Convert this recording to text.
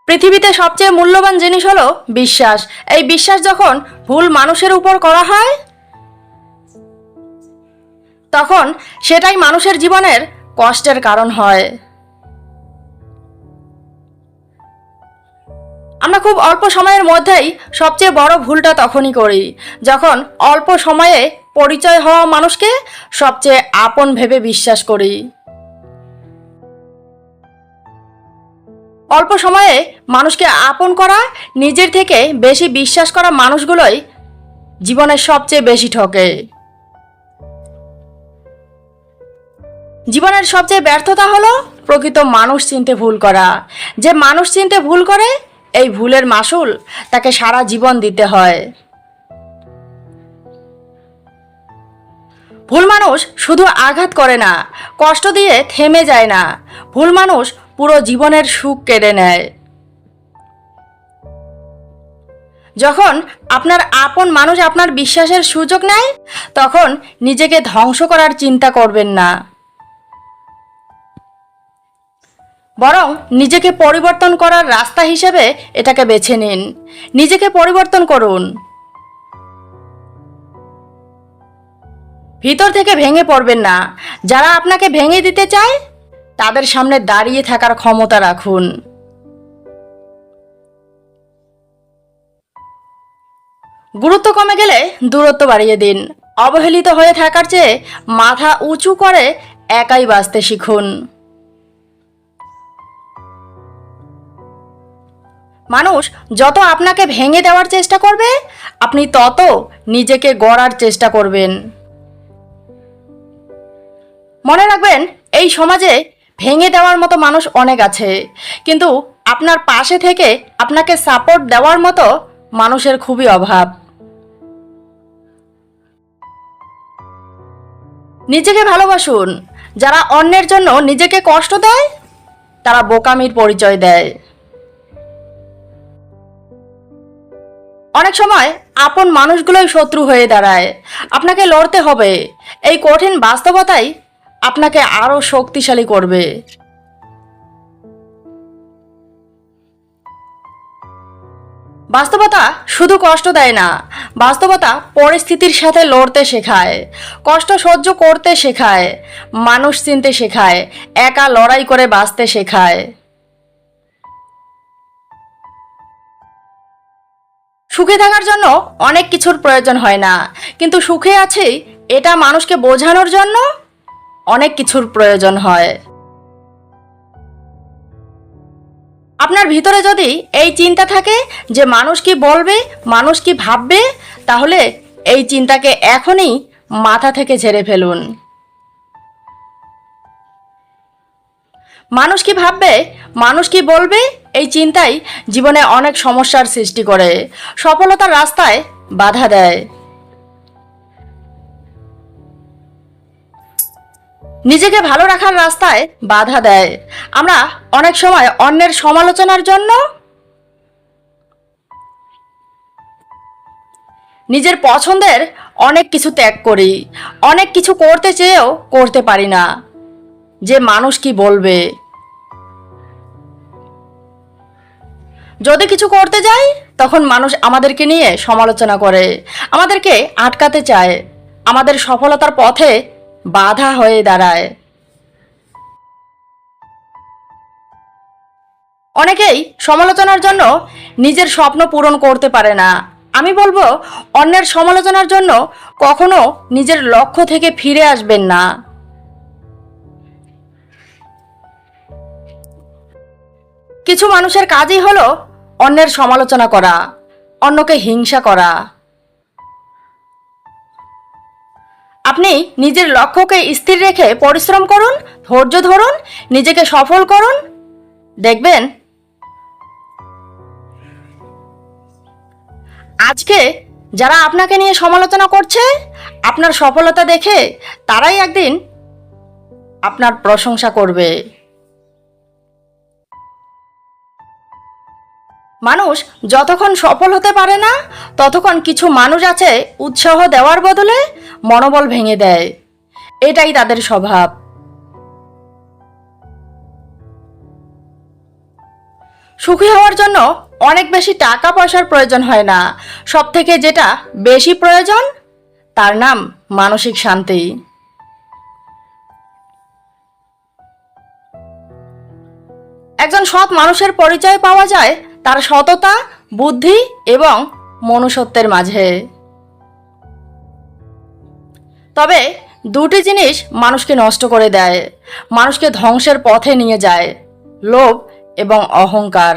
পৃথিবীতে সবচেয়ে মূল্যবান জিনিস হলো বিশ্বাস। এই বিশ্বাস যখন ভুল মানুষের উপর করা হয় তখন সেটাই মানুষের জীবনের কষ্টের কারণ হয়। আমরা খুব অল্প সময়ের মধ্যেই সবচেয়ে বড় ভুলটা তখনই করি যখন অল্প সময়ে পরিচয় হওয়া মানুষকে সবচেয়ে আপন ভেবে বিশ্বাস করি। অল্প সময়ে মানুষকে আপন করা, নিজের থেকে বেশি বিশ্বাস করা মানুষগুলোই জীবনের সবচেয়ে বেশি ঠকে। জীবনের সবচেয়ে ব্যর্থতা হলো প্রকৃত মানুষ চিনতে ভুল করা। যে মানুষ চিনতে ভুল করে এই ভুলের মাসুল তাকে সারা জীবন দিতে হয়। ভুল মানুষ শুধু আঘাত করে না, কষ্ট দিয়ে থেমে যায় না। ভুল মানুষ পুরো জীবনের সুখ কেড়ে নেয়। যখন আপনার আপন মানুষ আপনার বিশ্বাসের সুযোগ নেয় তখন নিজেকে ধ্বংস করার চিন্তা করবেন না, বরং নিজেকে পরিবর্তন করার রাস্তা হিসেবে এটাকে বেছে নিন। নিজেকে পরিবর্তন করুন। ভিতর থেকে ভেঙে পড়বেন না। যারা আপনাকে ভেঙে দিতে চায় তাদের সামনে দাঁড়িয়ে থাকার ক্ষমতা রাখুন। গুরুত্ব কমে গেলে দূরত্ব বাড়িয়ে দিন। অবহেলিত হয়ে থাকার চেয়ে মাথা উঁচু করে একাই বাঁচতে শিখুন। মানুষ যত আপনাকে ভেঙে দেওয়ার চেষ্টা করবে আপনি তত নিজেকে গড়ার চেষ্টা করবেন। মনে রাখবেন, এই সমাজে ভেঙে দেওয়ার মতো মানুষ অনেক আছে, কিন্তু আপনার পাশে থেকে আপনাকে সাপোর্ট দেওয়ার মতো মানুষের খুবই অভাব। নিজেকে ভালোবাসুন। যারা অন্যের জন্য নিজেকে কষ্ট দেয় তারা বোকামির পরিচয় দেয়। অনেক সময় আপন মানুষগুলোই শত্রু হয়ে দাঁড়ায়। আপনাকে লড়তে হবে। এই কঠিন বাস্তবতাই আপনাকে আরো শক্তিশালী করবে। বাস্তবতা শুধু কষ্ট দেয় না, বাস্তবতা পরিস্থিতির সাথে লড়তে শেখায়, কষ্ট সহ্য করতে শেখায়, মানুষ চিনতে শেখায়, একা লড়াই করে বাঁচতে শেখায়। সুখে থাকার জন্য অনেক কিছুর প্রয়োজন হয় না, কিন্তু সুখে আছি এটা মানুষকে বোঝানোর জন্য অনেক কিছুর প্রয়োজন হয়। আপনার ভিতরে যদি এই চিন্তা থাকে যে মানুষ কি বলবে, মানুষ কি ভাববে, তাহলে এই চিন্তাকে এখনই মাথা থেকে ঝেড়ে ফেলুন। মানুষ কি ভাববে, মানুষ কি বলবে, এই চিন্তাই জীবনে অনেক সমস্যার সৃষ্টি করে, সফলতার রাস্তায় বাধা দেয়। নিজেকে ভালো রাখার রাস্তায় বাধা দেয়। আমরা অনেক সময় অন্যের সমালোচনার জন্য নিজের পছন্দের অনেক কিছু ত্যাগ করি। অনেক কিছু করতে চেয়েও করতে পারি না, যে মানুষ কি বলবে। যদি কিছু করতে যাই তখন মানুষ আমাদেরকে নিয়ে সমালোচনা করে, আমাদেরকে আটকাতে চায়, আমাদের সফলতার পথে বাধা হয়ে দাঁড়ায়। অনেকেই সমালোচনার জন্য নিজের স্বপ্ন পূরণ করতে পারে না। আমি বলবো, অন্যের সমালোচনার জন্য কখনো নিজের লক্ষ্য থেকে ফিরে আসবেন না। কিছু মানুষের কাজই হলো অন্যের সমালোচনা করা, অন্যকে হিংসা করা। আপনি নিজের লক্ষ্যকে স্থির রেখে পরিশ্রম করুন, ধৈর্য ধরুন, নিজেকে সফল করুন। দেখবেন আজকে যারা আপনাকে নিয়ে সমালোচনা করছে, আপনার সফলতা দেখে তারাই একদিন আপনার প্রশংসা করবে। মানুষ যতক্ষণ সফল হতে পারে না ততক্ষণ কিছু মানুষ আছে উৎসাহ দেওয়ার বদলে মনোবল ভেঙে দেয়। এটাই তাদের স্বভাব। সুখী হওয়ার জন্য অনেক বেশি টাকা পয়সার প্রয়োজন হয় না, সব থেকে যেটা বেশি প্রয়োজন তার নাম মানসিক শান্তি। একজন সৎ মানুষের পরিচয় পাওয়া যায় তার সততা, বুদ্ধি এবং মনুষ্যত্বের মাঝে। তবে দুটি জিনিস মানুষকে নষ্ট করে দেয়, মানুষকে ধ্বংসের পথে নিয়ে যায়: লোভ এবং অহংকার।